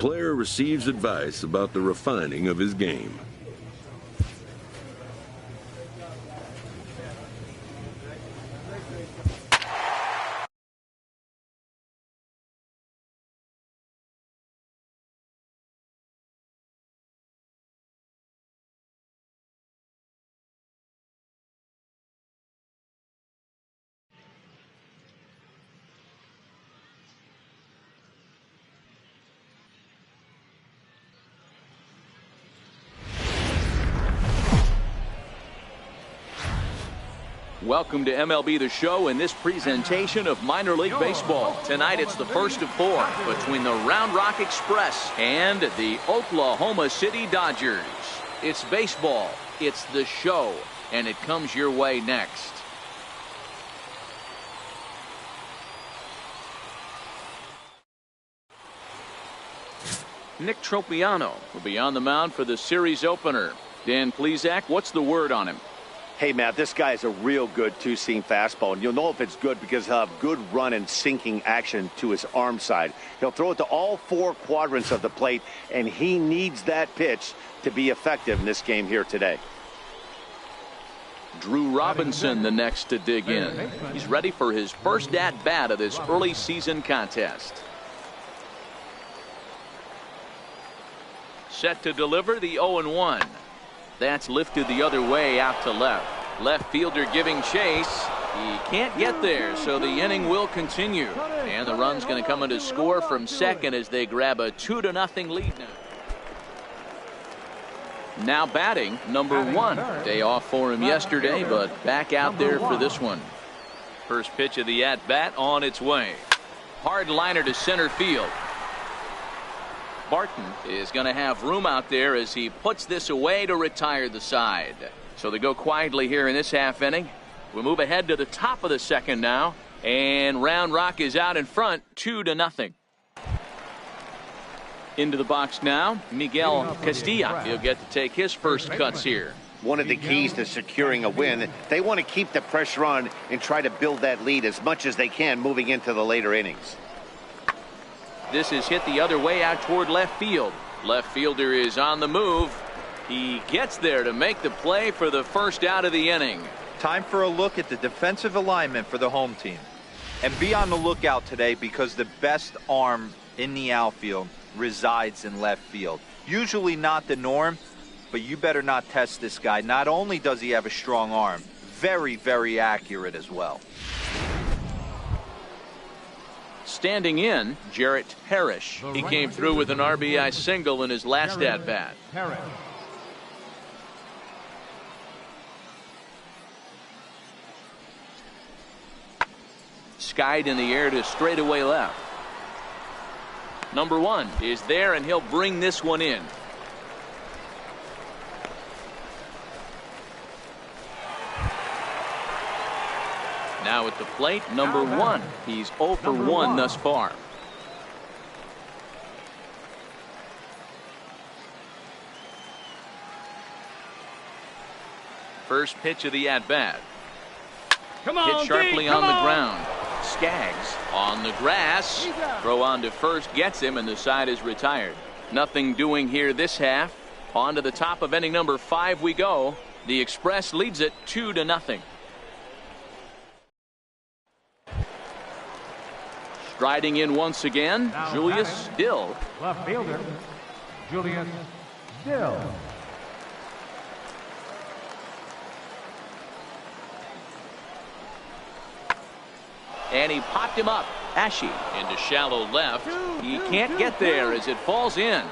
player receives advice about the refining of his game. Welcome to MLB The Show in this presentation of minor league baseball. Tonight it's the first of four between the Round Rock Express and the Oklahoma City Dodgers. It's baseball, it's the show, and it comes your way next. Nick Tropiano will be on the mound for the series opener. Dan Plesac, what's the word on him? Hey, Matt, this guy is a real good two-seam fastball, and you'll know if it's good because he'll have good run and sinking action to his arm side. He'll throw it to all four quadrants of the plate, and he needs that pitch to be effective in this game here today. Drew Robinson the next to dig in. He's ready for his first at-bat of this early season contest. Set to deliver the 0-1. That's lifted the other way out to left. Left fielder giving chase. He can't get there, so the inning will continue. And the run's going to come in to score from second as they grab a 2-0 lead now. Now batting, number 1. Day off for him yesterday, but back out there for this one. First pitch of the at-bat on its way. Hard liner to center field. Barton is going to have room out there as he puts this away to retire the side. So they go quietly here in this half inning. We move ahead to the top of the second now, and Round Rock is out in front 2-0. Into the box now, Miguel Castilla. He'll get to take his first cuts here. One of the keys to securing a win, they want to keep the pressure on and try to build that lead as much as they can moving into the later innings. This is hit the other way out toward left field. Left fielder is on the move. He gets there to make the play for the first out of the inning. Time for a look at the defensive alignment for the home team. And be on the lookout today because the best arm in the outfield resides in left field. Usually not the norm, but you better not test this guy. Not only does he have a strong arm, very, very accurate as well. Standing in, Jarrett Parrish. He came through with an RBI single in his last at-bat. Skied in the air to straightaway left. Number 1 is there, and he'll bring this one in. Now at the plate, number 1. He's 0 for 1 thus far. First pitch of the at-bat. Hit sharply on the ground. Skaggs on the grass. Throw on to first gets him, and the side is retired. Nothing doing here this half. On to the top of inning number 5 we go. The Express leads it 2-0. Striding in once again, Julius Dill. Left fielder, Julius Dill. And he popped him up. Ashe into shallow left. He can't get there as it falls in.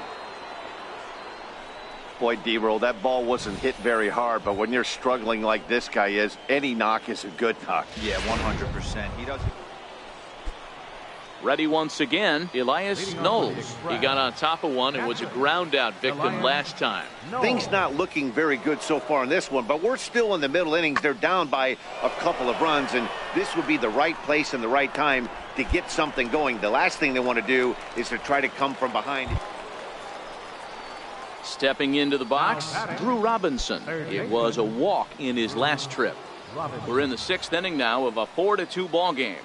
Boy, D-roll, that ball wasn't hit very hard, but when you're struggling like this guy is, any knock is a good knock. Yeah, 100%. He doesn't. Ready once again, Elias Knowles. He got on top of one and was a ground out victim last time. Things not looking very good so far in this one, but we're still in the middle innings. They're down by a couple of runs, and this would be the right place and the right time to get something going. The last thing they want to do is to try to come from behind. Stepping into the box, Drew Robinson. It was a walk in his last trip. We're in the 6th inning now of a 4-2 ball game.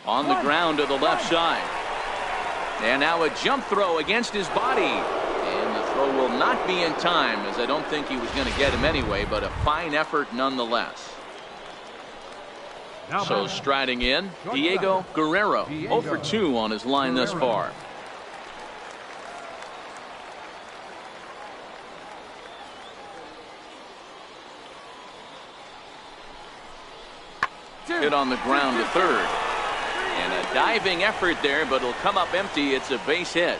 On the ground to the left side. And now a jump throw against his body. And the throw will not be in time, as I don't think he was going to get him anyway, but a fine effort nonetheless. So striding in, Diego Guerrero, 0 for 2 on his line thus far. Hit on the ground to third. And a diving effort there, but it'll come up empty. It's a base hit.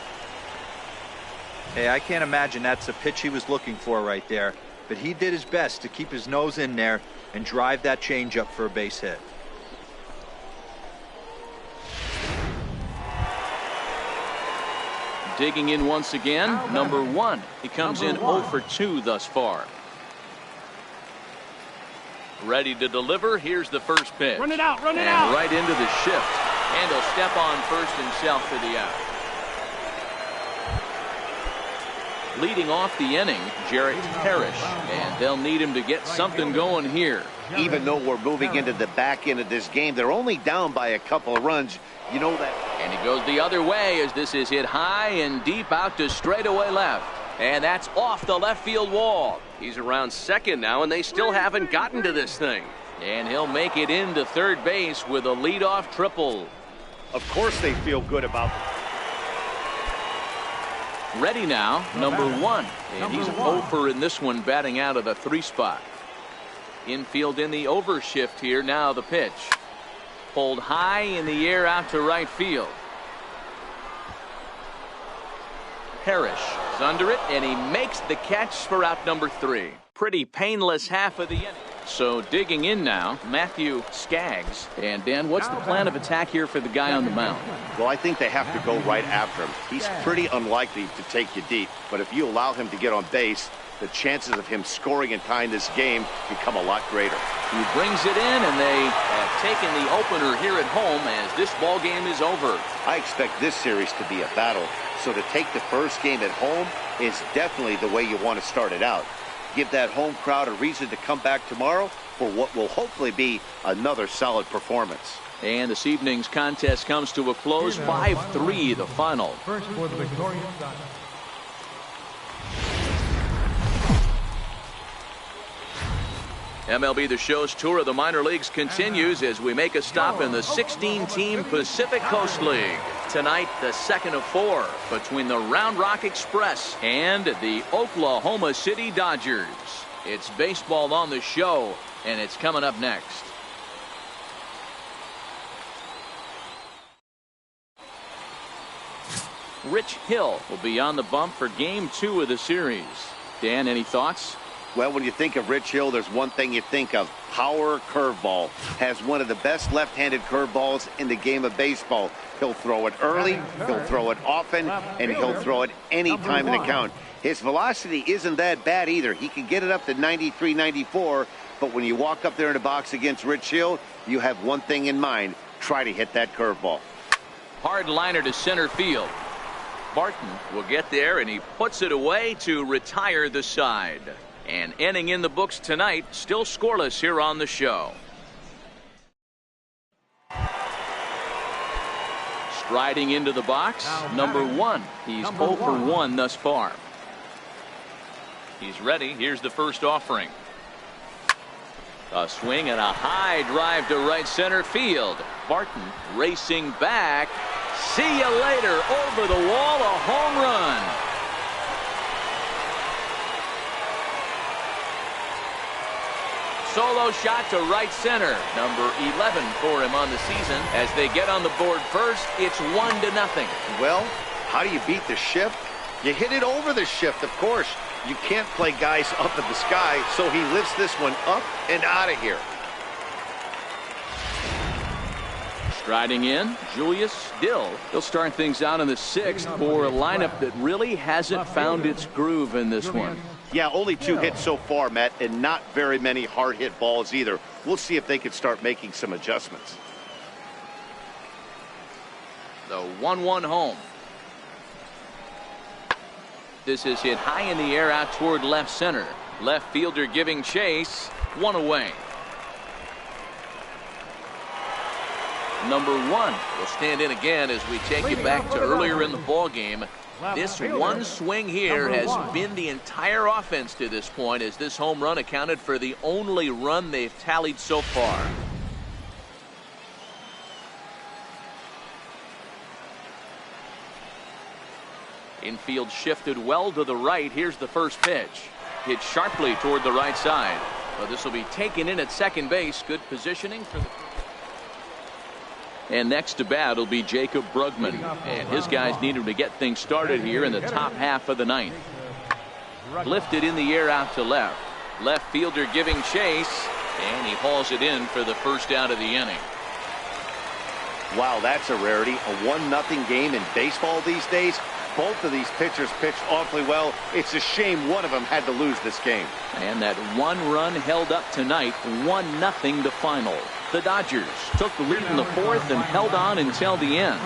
Hey, I can't imagine that's the pitch he was looking for right there. But he did his best to keep his nose in there and drive that changeup for a base hit. Digging in once again, number 1. He comes in 0 for 2 thus far. Ready to deliver. Here's the first pitch. Run it out, run it and out. Right into the shift. And he'll step on first himself for the out. Leading off the inning, Jarrett Parrish. And they'll need him to get something going here. Even though we're moving into the back end of this game, they're only down by a couple of runs. You know that. And he goes the other way as this is hit high and deep out to straightaway left. And that's off the left field wall. He's around second now, and they still haven't gotten to this thing. And he'll make it into third base with a leadoff triple. Of course they feel good about it. Ready now, number 1. And he's 0 for in this one, batting out of the 3 spot. Infield in the overshift here. Now the pitch. Pulled high in the air out to right field. Parrish is under it, and he makes the catch for out number 3. Pretty painless half of the inning. So digging in now, Matthew Skaggs. And Dan, what's the plan of attack here for the guy on the mound? Well, I think they have to go right after him. He's pretty unlikely to take you deep, but if you allow him to get on base, the chances of him scoring and tying this game become a lot greater. He brings it in, and they have taken the opener here at home as this ball game is over. I expect this series to be a battle, so to take the first game at home is definitely the way you want to start it out. Give that home crowd a reason to come back tomorrow for what will hopefully be another solid performance. And this evening's contest comes to a close, 5-3 the final. First for the victorious side. MLB The Show's tour of the minor leagues continues as we make a stop in the 16-team Pacific Coast League. Tonight, the second of 4 between the Round Rock Express and the Oklahoma City Dodgers. It's baseball on the show, and it's coming up next. Rich Hill will be on the bump for Game 2 of the series. Dan, any thoughts? Well, when you think of Rich Hill, there's one thing you think of. Power curveball. Has one of the best left-handed curveballs in the game of baseball. He'll throw it early, he'll throw it often, and he'll throw it any time in the count. His velocity isn't that bad either. He can get it up to 93, 94, but when you walk up there in the box against Rich Hill, you have one thing in mind. Try to hit that curveball. Hard liner to center field. Barton will get there, and he puts it away to retire the side. And inning in the books tonight, still scoreless here on the show. Striding into the box, number 1. He's 0 for 1 thus far. He's ready. Here's the first offering. A swing and a high drive to right center field. Barton racing back. See you later. Over the wall, a home run. Solo shot to right center. Number 11 for him on the season. As they get on the board first, it's 1-0. Well, how do you beat the shift? You hit it over the shift, of course. You can't play guys up in the sky, so he lifts this one up and out of here. Striding in, Julius Dill. He'll start things out in the 6th for a lineup that really hasn't found its groove in this one. Yeah, only 2 hits so far, Matt, and not very many hard hit balls either. We'll see if they can start making some adjustments. The 1-1 home. This is hit high in the air out toward left center. Left fielder giving chase. 1 away. Number 1 will stand in again as we take you back to earlier in the ball game. This one swing here has been the entire offense to this point, as this home run accounted for the only run they've tallied so far. Infield shifted well to the right. Here's the first pitch. Hit sharply toward the right side. Well, this will be taken in at second base. Good positioning for the... And next to bat will be Jacob Brugman. And his guys need him to get things started here in the top half of the ninth. Lifted in the air out to left. Left fielder giving chase. And he hauls it in for the first out of the inning. Wow, that's a rarity. A 1-0 game in baseball these days. Both of these pitchers pitched awfully well. It's a shame one of them had to lose this game. And that one run held up tonight, 1-0 the final. The Dodgers took the lead in the fourth and held on until the end.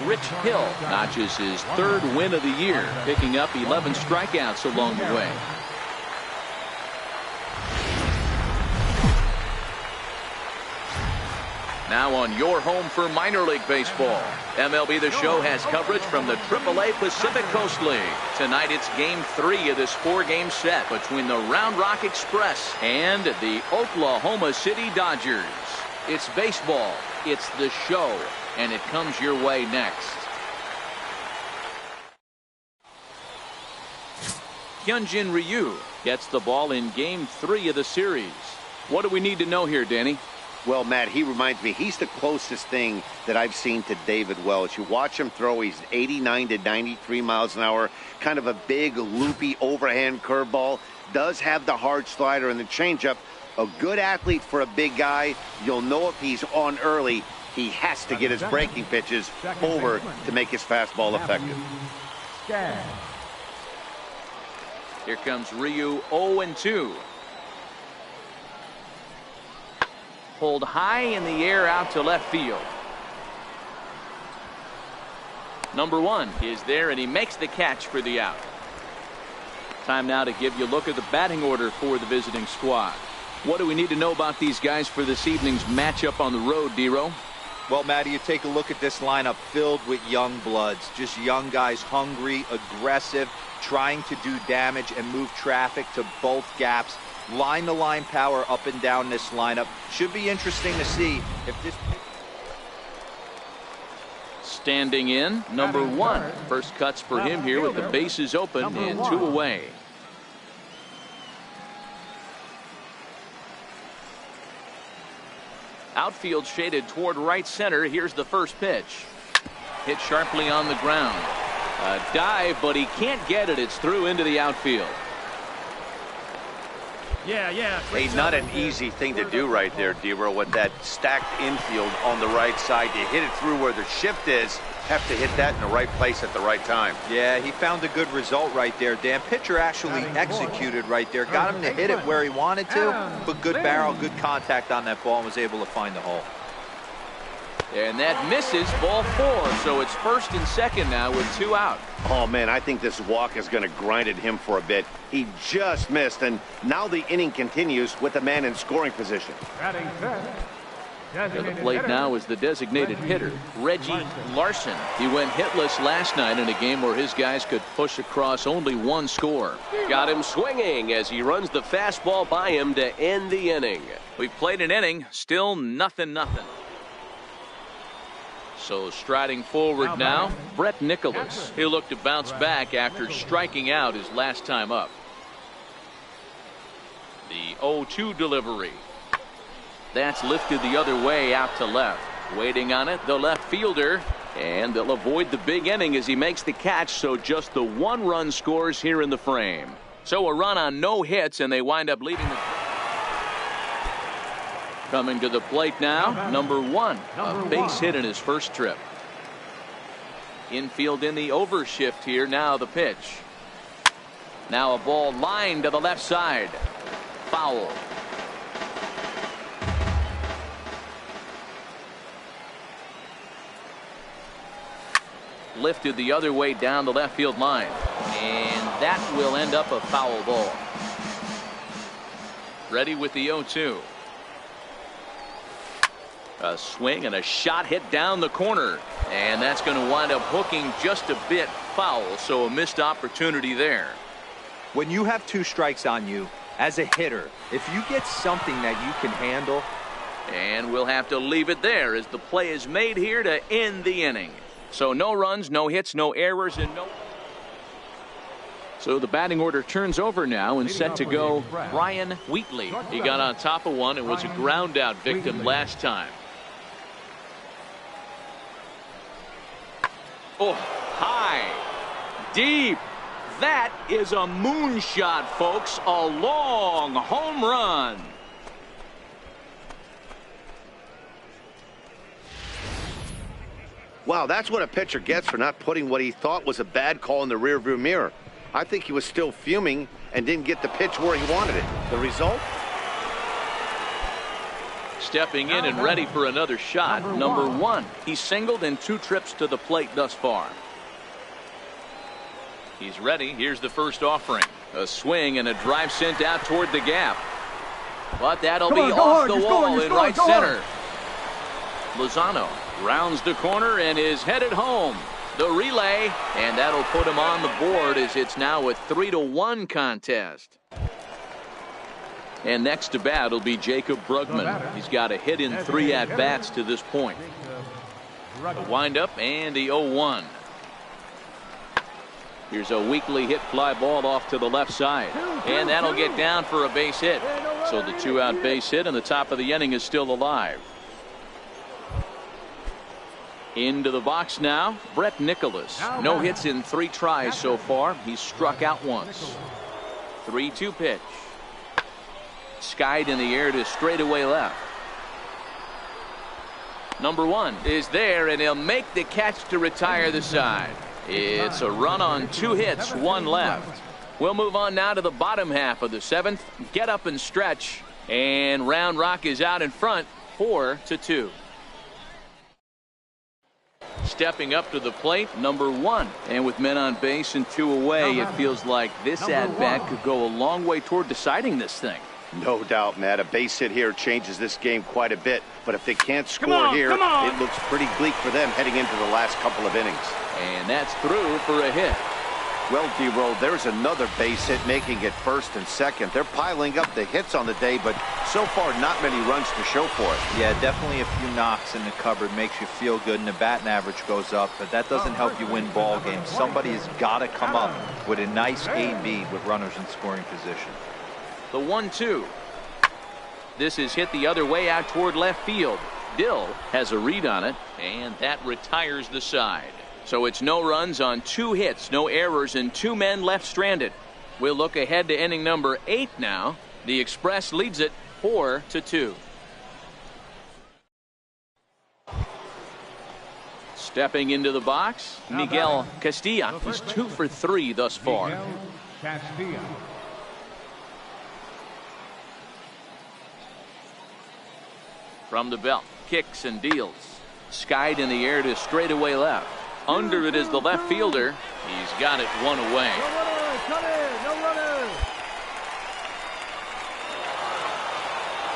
Rich Hill notches his third win of the year, picking up 11 strikeouts along the way. Now on your home for minor league baseball. MLB The Show has coverage from the AAA Pacific Coast League. Tonight it's Game 3 of this 4-game set between the Round Rock Express and the Oklahoma City Dodgers. It's baseball, it's the show, and it comes your way next. Hyunjin Ryu gets the ball in Game 3 of the series. What do we need to know here, Danny? Well, Matt, he reminds me, he's the closest thing that I've seen to David Welch. You watch him throw, he's 89 to 93 miles an hour, kind of a big, loopy, overhand curveball. Does have the hard slider and the changeup. A good athlete for a big guy. You'll know if he's on early. He has to get his breaking pitches over to make his fastball effective. Here comes Ryu, 0-2. Pulled high in the air out to left field. Number 1 is there, and he makes the catch for the out. Time now to give you a look at the batting order for the visiting squad. What do we need to know about these guys for this evening's matchup on the road, Dero? Well, Matty, you take a look at this lineup filled with young bloods. Just young guys, hungry, aggressive, trying to do damage and move traffic to both gaps. Line-to-line power up and down this lineup. Should be interesting to see if this... Standing in, number 1. First cuts for him here with the bases open and 2 away. Outfield shaded toward right center. Here's the first pitch. Hit sharply on the ground. A dive, but he can't get it. It's through into the outfield. Hey, not an easy thing to do right there, Dero, with that stacked infield on the right side. You hit it through where the shift is. Have to hit that in the right place at the right time. Yeah, he found a good result right there, Dan. Pitcher actually executed right there. Got him to hit it where he wanted to, but good barrel, good contact on that ball, and was able to find the hole. And that misses, ball 4. So it's first and second now with 2 out. Oh, man, I think this walk is going to grind at him for a bit. He just missed, and now the inning continues with the man in scoring position. At the plate now is the designated hitter, Reggie Larson. He went hitless last night in a game where his guys could push across only 1 score. Got him swinging as he runs the fastball by him to end the inning. We've played an inning, still nothing. So striding forward now, Brett Nicholas. He'll look to bounce back after striking out his last time up. The 0-2 delivery. That's lifted the other way out to left. Waiting on it, the left fielder. And they'll avoid the big inning as he makes the catch, so just the 1 run scores here in the frame. So a run on no hits, and they wind up leading the... Coming to the plate now, number 1, a base hit in his first trip. Infield in the overshift here, now the pitch. Now a ball lined to the left side. Foul. Lifted the other way down the left field line. And that will end up a foul ball. Ready with the 0-2. A swing and a shot hit down the corner. And that's going to wind up hooking just a bit foul, so a missed opportunity there. When you have 2 strikes on you, as a hitter, if you get something that you can handle. And we'll have to leave it there as the play is made here to end the inning. So no runs, no hits, no errors, and no... So the batting order turns over now and set to go Brian Wheatley. He got on top of one and was a ground out victim last time. Oh, high, deep. That is a moonshot, folks. A long home run. Wow, that's what a pitcher gets for not putting what he thought was a bad call in the rearview mirror. I think he was still fuming and didn't get the pitch where he wanted it. The result? Stepping in and ready for another shot, number 1. He's singled in 2 trips to the plate thus far. He's ready. Here's the first offering. A swing and a drive sent out toward the gap. But that'll be off the wall in right center. Lozano rounds the corner and is headed home. The relay, and that'll put him on the board as it's now a 3-1 contest. And next to bat will be Jacob Brugman. He's got a hit in 3 at-bats to this point. The windup and the 0-1. Here's a weakly hit fly ball off to the left side. And that'll get down for a base hit. So the 2-out base hit and the top of the inning is still alive. Into the box now, Brett Nicholas. No hits in 3 tries so far. He's struck out once. 3-2 pitch. Skied in the air to straightaway left. Number 1 is there, and he'll make the catch to retire the side. It's a run on 2 hits, 1 left. We'll move on now to the bottom half of the 7th. Get up and stretch, and Round Rock is out in front, 4-2. Stepping up to the plate, number 1. And with men on base and 2 away, it feels like this at-bat could go a long way toward deciding this thing. No doubt, Matt. A base hit here changes this game quite a bit. But if they can't score here, it looks pretty bleak for them heading into the last couple of innings. And that's through for a hit. Well, D-Roll, there's another base hit making it first and second. They're piling up the hits on the day, but so far not many runs to show for it. Yeah, definitely a few knocks in the cupboard makes you feel good, and the batting average goes up, but that doesn't help you win ball games. Somebody has got to come up with a nice AB with runners in scoring position. The 1-2. This is hit the other way out toward left field. Dill has a read on it, and that retires the side. So it's no runs on 2 hits, no errors, and 2 men left stranded. We'll look ahead to inning number 8 now. The Express leads it 4-2. Stepping into the box, Miguel Castilla. He's 2 for 3 thus far. Miguel Castilla. From the belt, kicks and deals. Skied in the air to straightaway left. Under it is the left fielder. He's got it 1 away. No runner, come in, no runner.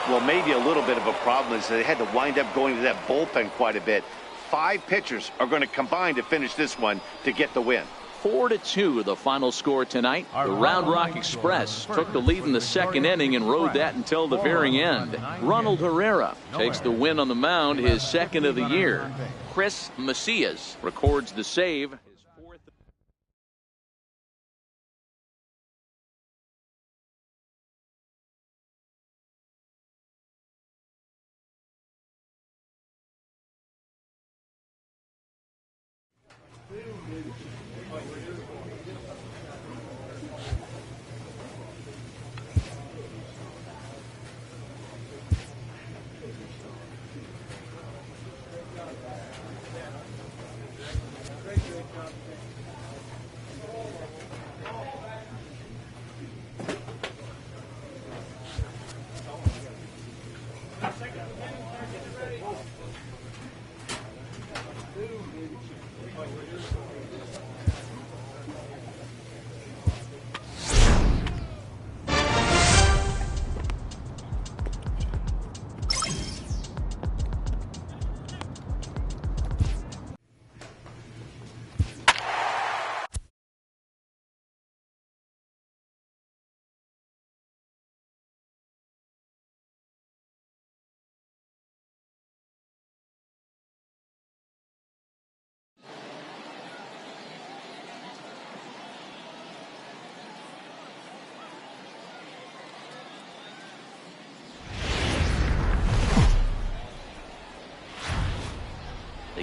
Well, maybe a little bit of a problem is they had to wind up going to that bullpen quite a bit. 5 pitchers are going to combine to finish this one to get the win. 4-2 the final score tonight. The Round Rock Express took the lead in the 2nd inning and rode that until the very end. Ronald Herrera takes the win on the mound, his 2nd of the year. Chris Macias records the save.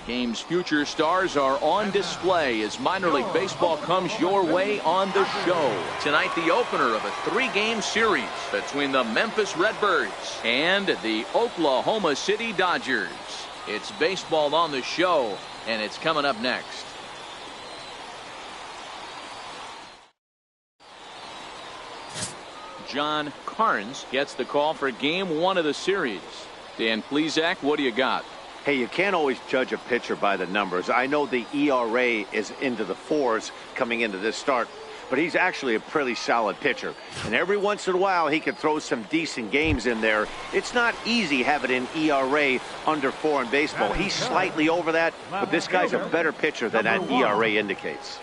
Game's future stars are on display as minor league baseball comes your way on the show. Tonight, the opener of a 3-game series between the Memphis Redbirds and the Oklahoma City Dodgers. It's baseball on the show, and it's coming up next. John Carnes gets the call for game 1 of the series. Dan Plesac, what do you got? Hey, you can't always judge a pitcher by the numbers. I know the ERA is into the 4s coming into this start, but he's actually a pretty solid pitcher. And every once in a while, he can throw some decent games in there. It's not easy having an ERA under 4 in baseball. He's slightly over that, but this guy's a better pitcher than that ERA indicates.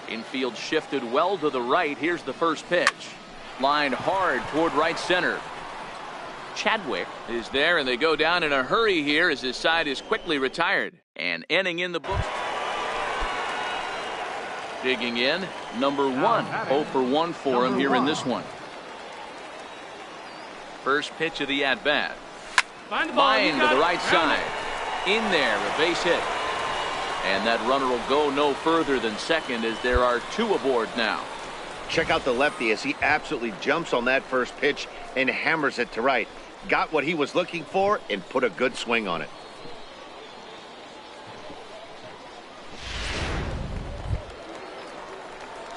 Infield shifted well to the right. Here's the first pitch. Lined hard toward right center. Chadwick is there, and they go down in a hurry here as his side is quickly retired. An inning in the books. Digging in, number 1. 0 for 1 for him here in this one. First pitch of the at-bat. Line to the right side. In there, a base hit. And that runner will go no further than second as there are 2 aboard now. Check out the lefty as he absolutely jumps on that first pitch and hammers it to right. Got what he was looking for and put a good swing on it.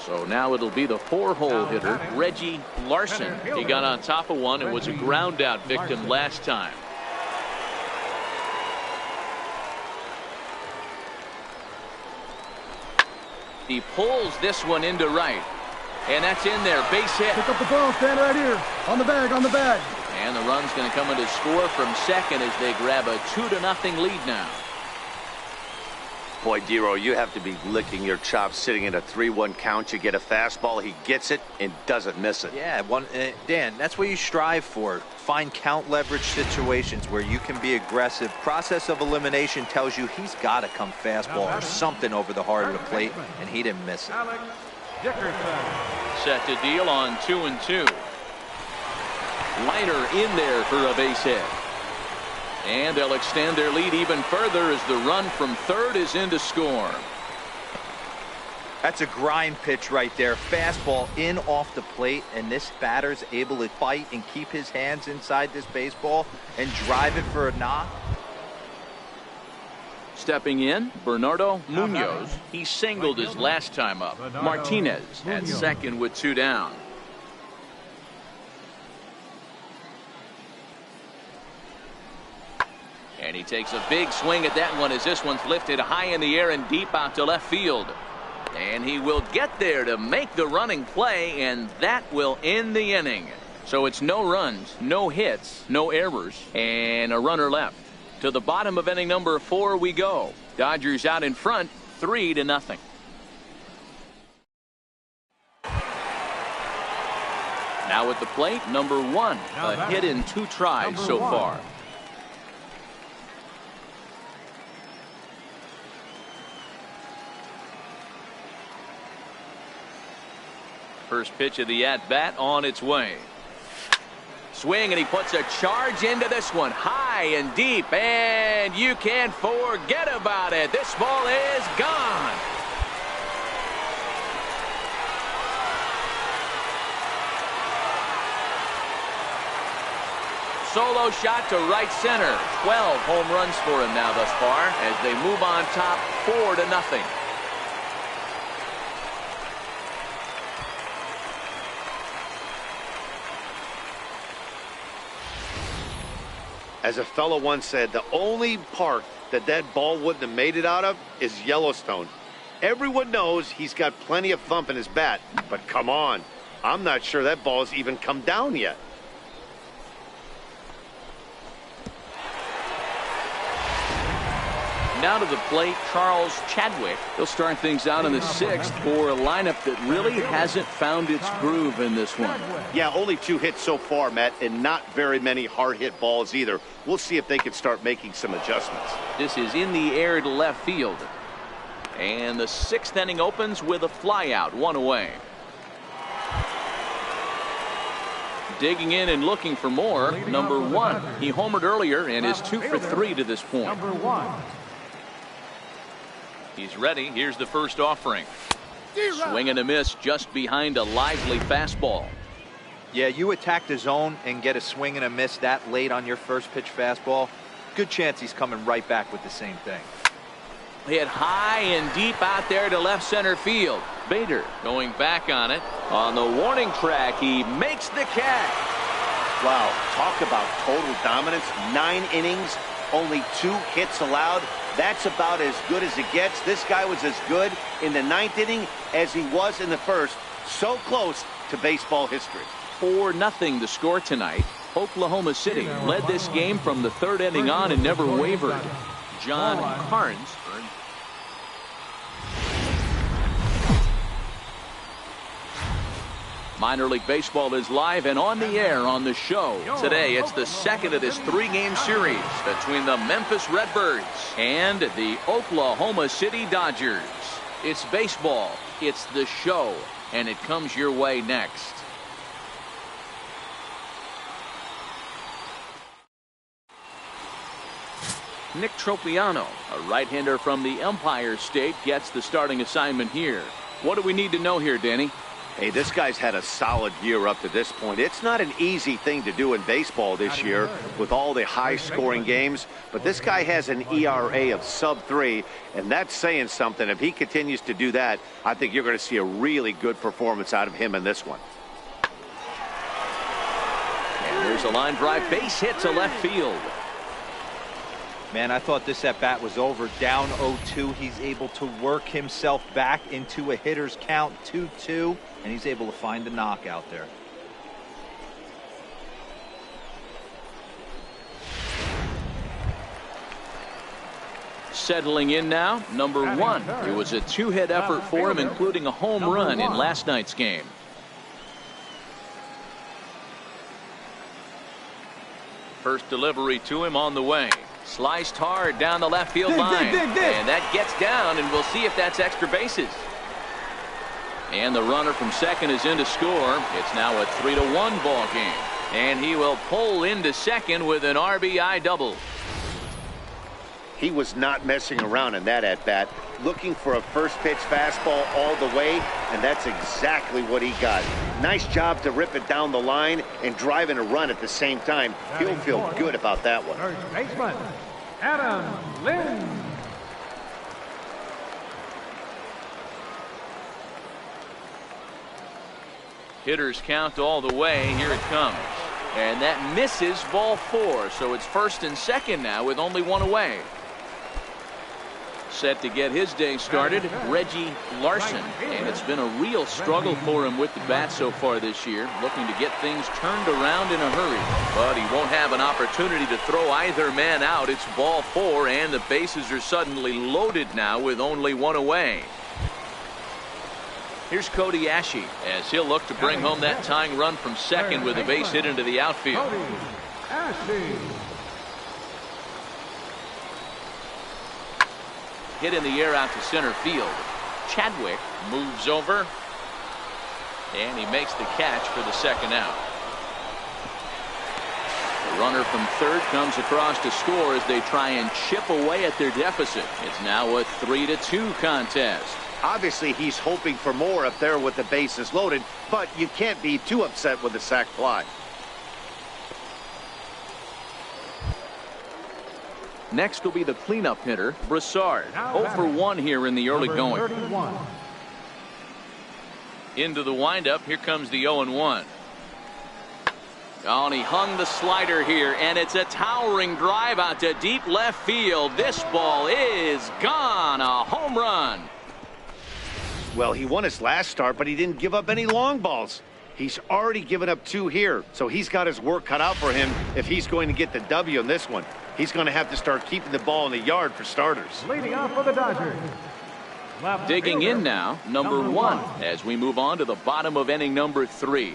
So now it'll be the 4-hole hitter, Reggie Larson. He got on top of one and was a ground out victim last time. He pulls this one into right. And that's in there, base hit. Pick up the phone, stand right here. On the bag, on the bag. And the run's going to come in to score from second as they grab a 2-0 lead now. Boy, Dero, you have to be licking your chops sitting in a 3-1 count. You get a fastball, he gets it and doesn't miss it. Yeah, Dan, that's what you strive for. Find count leverage situations where you can be aggressive. Process of elimination tells you he's got to come fastball or something over the heart of the plate, and he didn't miss it. Set to deal on 2-2. Liner in there for a base hit. And they'll extend their lead even further as the run from third is in to score. That's a grind pitch right there. Fastball in off the plate, and this batter's able to fight and keep his hands inside this baseball and drive it for a knock. Stepping in, Bernardo Munoz. He singled his last time up. Martinez at second with 2 down. And he takes a big swing at that one as this one's lifted high in the air and deep out to left field. And he will get there to make the running play, and that will end the inning. So it's no runs, no hits, no errors, and a runner left. To the bottom of inning number 4 we go. Dodgers out in front, 3-0. Now at the plate, number 1. A hit in 2 tries so far. First pitch of the at-bat on its way. Swing, and he puts a charge into this one. High and deep, and you can't forget about it. This ball is gone. Solo shot to right center. 12 home runs for him now thus far as they move on top 4-0. As a fellow once said, the only park that ball wouldn't have made it out of is Yellowstone. Everyone knows he's got plenty of thump in his bat, but come on, I'm not sure that ball's even come down yet. Now to the plate, Charles Chadwick. He'll start things out in the 6th for a lineup that really hasn't found its groove in this one. Yeah, only 2 hits so far, Matt, and not very many hard-hit balls either. We'll see if they can start making some adjustments. This is in the air to left field. And the 6th inning opens with a flyout, 1 away. Digging in and looking for more. Number 1. He homered earlier and is 2 for 3 to this point. Number 1. He's ready. Here's the first offering. Swing and a miss just behind a lively fastball. Yeah, you attack the zone and get a swing and a miss that late on your first pitch fastball. Good chance he's coming right back with the same thing. Hit high and deep out there to left center field. Bader going back on it. On the warning track, he makes the catch. Wow, talk about total dominance. 9 innings, only 2 hits allowed. That's about as good as it gets. This guy was as good in the 9th inning as he was in the first. So close to baseball history. 4-0 the score tonight. Oklahoma City led this game from the 3rd inning on and never wavered. John Carnes. Minor League Baseball is live and on the air on the show. Today, it's the second of this 3-game series between the Memphis Redbirds and the Oklahoma City Dodgers. It's baseball, it's the show, and it comes your way next. Nick Tropiano, a right-hander from the Empire State, gets the starting assignment here. What do we need to know here, Danny? Hey, this guy's had a solid year up to this point. It's not an easy thing to do in baseball this year with all the high-scoring games, but this guy has an ERA of sub-3, and that's saying something. If he continues to do that, I think you're going to see a really good performance out of him in this one. And there's a line drive base hit to left field. Man, I thought this at-bat was over. Down 0-2. He's able to work himself back into a hitter's count, 2-2, and he's able to find the knockout there. Settling in now, number 1. It was a 2-hit effort for him, including a home run in last night's game. First delivery to him on the way. Sliced hard down the left field line. And that gets down, and we'll see if that's extra bases. And the runner from second is in to score. It's now a 3-1 ball game. And he will pull into second with an RBI double. He was not messing around in that at-bat, looking for a first-pitch fastball all the way, and that's exactly what he got. Nice job to rip it down the line and drive in a run at the same time. He'll feel good about that one. First baseman, Adam Lynn. Hitters count all the way. Here it comes. And that misses, ball 4. So it's first and second now with only 1 away. Set to get his day started, Reggie Larson. And it's been a real struggle for him with the bat so far this year, looking to get things turned around in a hurry. But he won't have an opportunity to throw either man out. It's ball 4, and the bases are suddenly loaded now with only 1 away. Here's Cody Ashe as he'll look to bring home that tying run from second with a base hit into the outfield. Cody Ashe. Hit in the air out to center field. Chadwick moves over, and he makes the catch for the second out. The runner from third comes across to score as they try and chip away at their deficit. It's now a 3-2 contest. Obviously, he's hoping for more up there with the bases loaded, but you can't be too upset with a sac fly. Next will be the cleanup hitter, Broussard. 0 for 1 here in the early going. 31. Into the windup. Here comes the 0-1. Oh, and he hung the slider here, and it's a towering drive out to deep left field. This ball is gone. A home run. Well, he won his last start, but he didn't give up any long balls. He's already given up 2 here, so he's got his work cut out for him if he's going to get the W in this one. He's going to have to start keeping the ball in the yard for starters. Leading off for the Dodgers. Digging in now, number 1, as we move on to the bottom of inning number 3.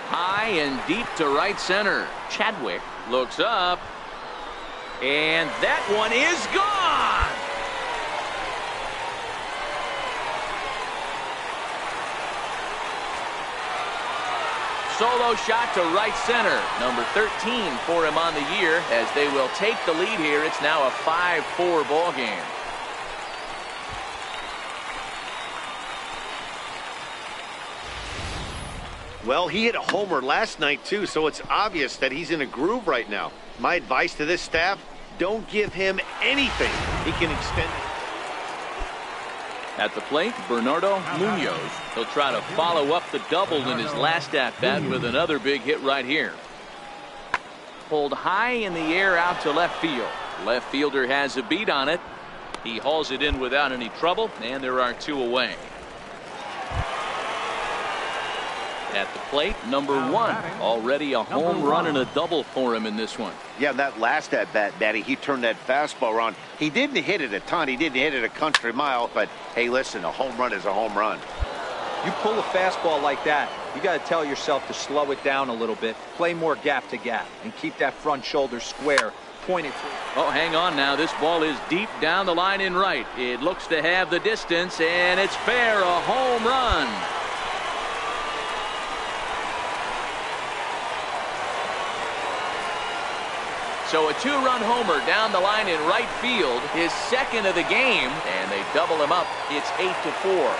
High and deep to right center. Chadwick looks up, and that one is gone. solo shot to right center. Number 13 for him on the year as they will take the lead here. It's now a 5-4 ball game. Well, he hit a homer last night, too, so it's obvious that he's in a groove right now. My advice to this staff, don't give him anything. He can extend it. At the plate, Bernardo Munoz. He'll try to follow up the double in his last at-bat with another big hit right here. Pulled high in the air out to left field. Left fielder has a beat on it. He hauls it in without any trouble, and there are 2 away. At the plate, number 1. Already a home run and a double for him in this one. Yeah, that last at-bat, Daddy, he turned that fastball around. He didn't hit it a ton. He didn't hit it a country mile. But, hey, listen, a home run is a home run. You pull a fastball like that, you got to tell yourself to slow it down a little bit, play more gap to gap, and keep that front shoulder square, pointed. Oh, hang on now. This ball is deep down the line in right. It looks to have the distance, and it's fair, a home run. So a 2-run homer down the line in right field, his second of the game, and they double him up. It's 8-4.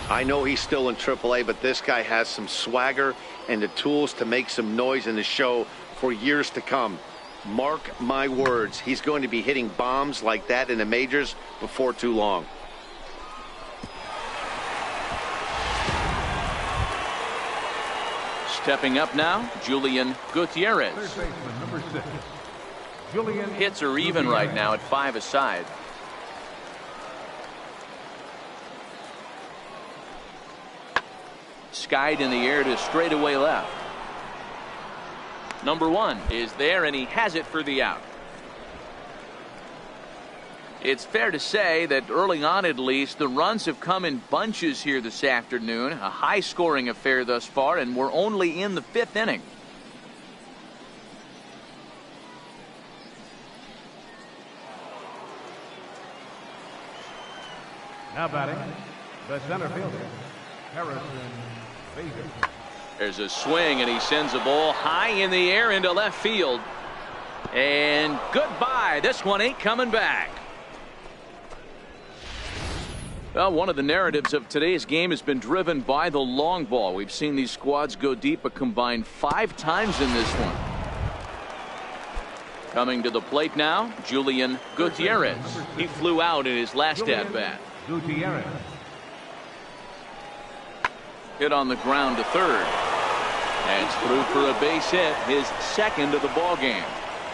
I know he's still in AAA, but this guy has some swagger and the tools to make some noise in the show for years to come. Mark my words, he's going to be hitting bombs like that in the majors before too long. Stepping up now, Julian Gutierrez. Third baseman, number 6. Julian Hits are even right now at 5 aside. Skied in the air to straightaway left. Number 1 is there, and he has it for the out. It's fair to say that early on, at least, the runs have come in bunches here this afternoon. A high-scoring affair thus far, and we're only in the 5th inning. now batting, the center fielder, Harrison Bader. There's a swing, and he sends a ball high in the air into left field. And goodbye. This one ain't coming back. Well, one of the narratives of today's game has been driven by the long ball. We've seen these squads go deep a combined 5 times in this one. Coming to the plate now, Julian Gutierrez. He flew out in his last at-bat. Gutierrez. Hit on the ground to third. That's through for a base hit, his second of the ball game.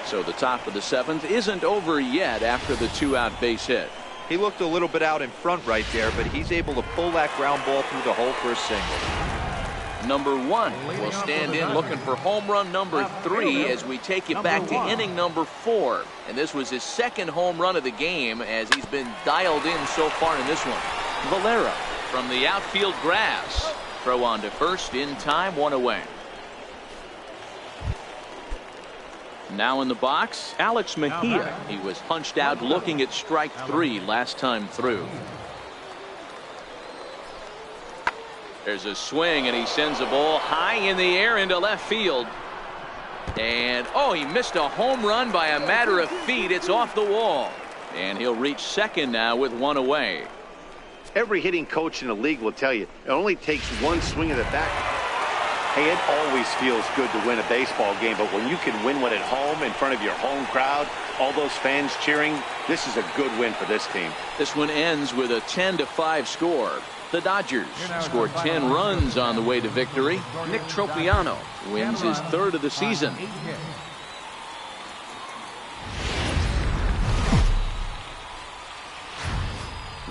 So the top of the 7th isn't over yet after the 2-out base hit. He looked a little bit out in front right there, but he's able to pull that ground ball through the hole for a single. Number 1 will stand in looking for home run number 3 as we take you back to inning number 4. And this was his second home run of the game as he's been dialed in so far in this one. Valera from the outfield grass. Throw on to first in time, 1 away. Now in the box, Alex Mejia. He was punched out looking at strike 3 last time through. There's a swing, and he sends a ball high in the air into left field. And, oh, he missed a home run by a matter of feet. It's off the wall. And he'll reach second now with 1 away. Every hitting coach in the league will tell you it only takes one swing of the bat. Hey, it always feels good to win a baseball game, but when you can win one at home in front of your home crowd, all those fans cheering, this is a good win for this team. This one ends with a 10-5 score. The Dodgers scored 10 runs on the way to victory. Nick Tropiano wins his 3rd of the season.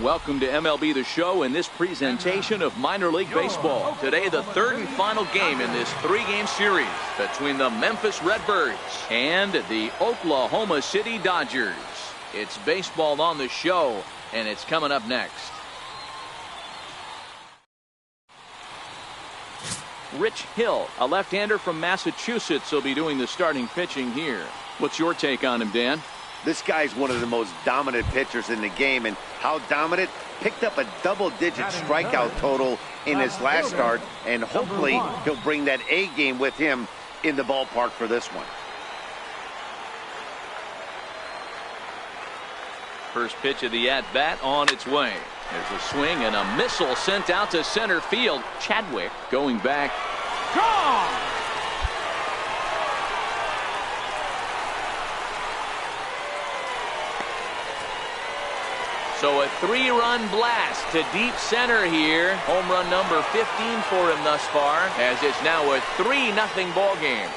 Welcome to MLB The Show and this presentation of minor league baseball. Today, the 3rd and final game in this 3-game series between the Memphis Redbirds and the Oklahoma City Dodgers. It's baseball on the show, and it's coming up next. Rich Hill, a left-hander from Massachusetts, will be doing the starting pitching here. What's your take on him, Dan? This guy's one of the most dominant pitchers in the game, and how dominant? Picked up a double-digit strikeout total in his last start, and hopefully he'll bring that A game with him in the ballpark for this one. First pitch of the at-bat on its way. There's a swing and a missile sent out to center field. Chadwick going back. Gone! So a 3-run blast to deep center here. Home run number 15 for him thus far, as it's now a 3-0 ball game.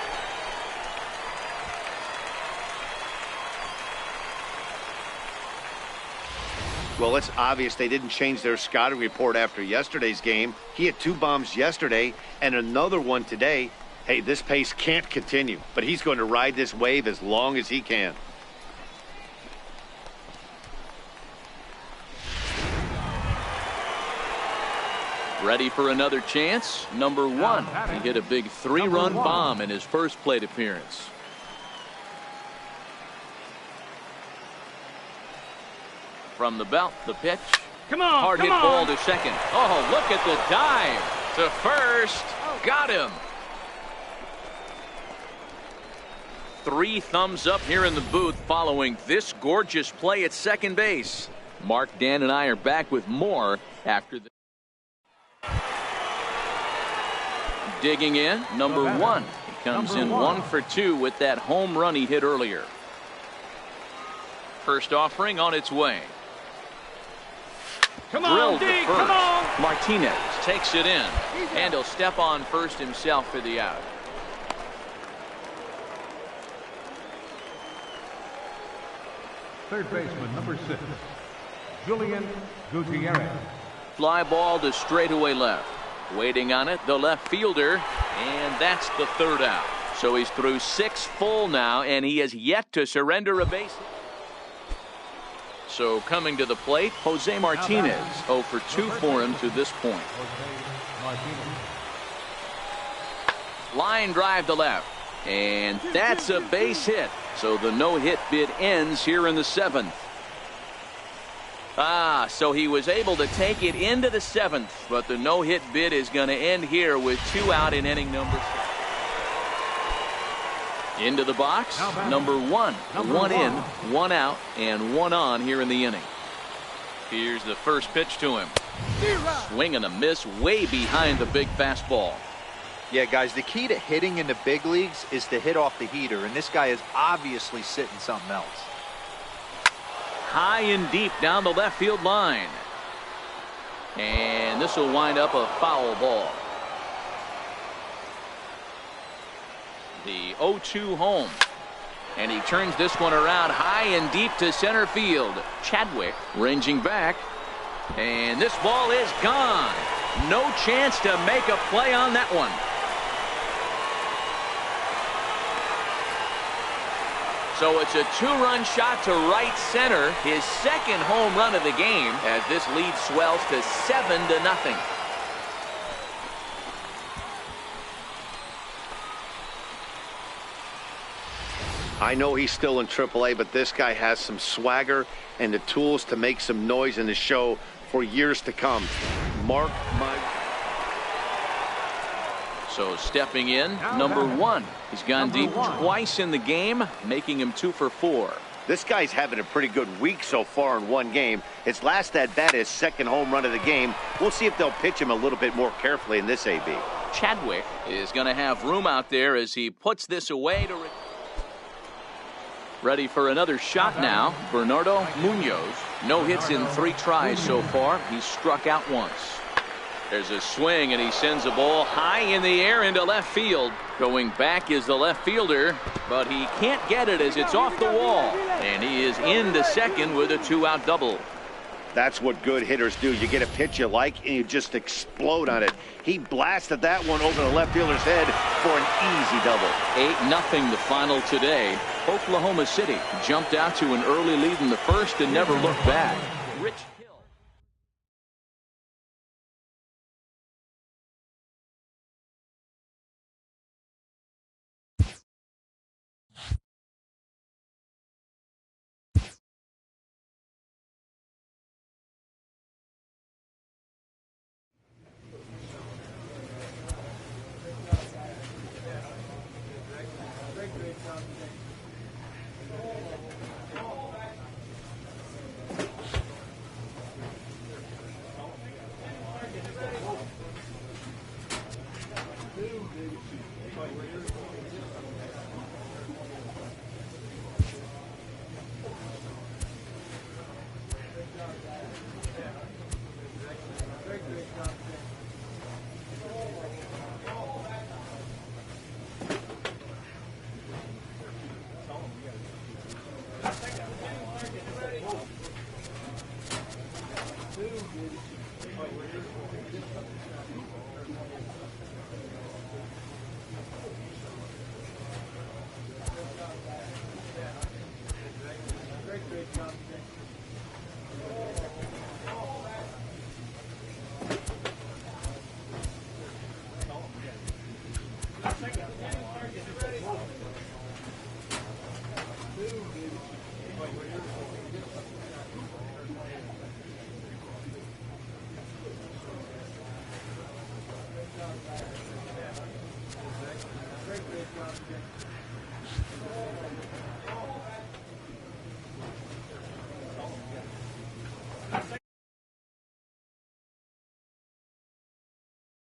Well, it's obvious they didn't change their scouting report after yesterday's game. He had 2 bombs yesterday and another one today. Hey, this pace can't continue, but he's going to ride this wave as long as he can. Ready for another chance? Number 1. He hit a big 3-run bomb in his first plate appearance. From the belt, the pitch. Come on, hard hit ball to second. Oh, look at the dive to first. Got him. 3 thumbs up here in the booth following this gorgeous play at second base. Mark, Dan, and I are back with more after the. Digging in, number 1. He comes in 1 for 2 with that home run he hit earlier. First offering on its way. Come on, D, come on. Martinez takes it in, and he'll step on first himself for the out. Third baseman, number 6, Julian Gutierrez. Fly ball to straightaway left. Waiting on it, the left fielder, and that's the 3rd out. So he's through 6 full now, and he has yet to surrender a base. So coming to the plate, Jose Martinez. 0 for 2 for him to this point. Line drive to left, and that's a base hit. So the no-hit bid ends here in the 7th. So he was able to take it into the 7th, but the no-hit bid is going to end here with 2 out in inning number 6. Into the box, number 1. 1 in, 1 out, and 1 on here in the inning. Here's the first pitch to him. Swing and a miss way behind the big fastball. Yeah, guys, the key to hitting in the big leagues is to hit off the heater, and this guy is obviously sitting something else. High and deep down the left field line. And this will wind up a foul ball. The 0-2 home. And he turns this one around high and deep to center field. Chadwick ranging back. And this ball is gone. No chance to make a play on that one. So it's a 2-run shot to right center, his 2nd home run of the game, as this lead swells to 7-0. I know he's still in AAA, but this guy has some swagger and the tools to make some noise in the show for years to come. Mark my. So stepping in, number 1. He's gone deep twice in the game, making him 2 for 4. This guy's having a pretty good week so far in one game. His last at-bat is 2nd home run of the game. We'll see if they'll pitch him a little bit more carefully in this AB. Chadwick is going to have room out there as he puts this away to. Ready for another shot now. Bernardo Munoz. No hits in 3 tries so far. He's struck out once. There's a swing, and he sends a ball high in the air into left field. Going back is the left fielder, but he can't get it as it's off the wall. And he is into second with a 2-out double. That's what good hitters do. You get a pitch you like, and you just explode on it. He blasted that one over the left fielder's head for an easy double. 8-0 the final today. Oklahoma City jumped out to an early lead in the first and never looked back. Rich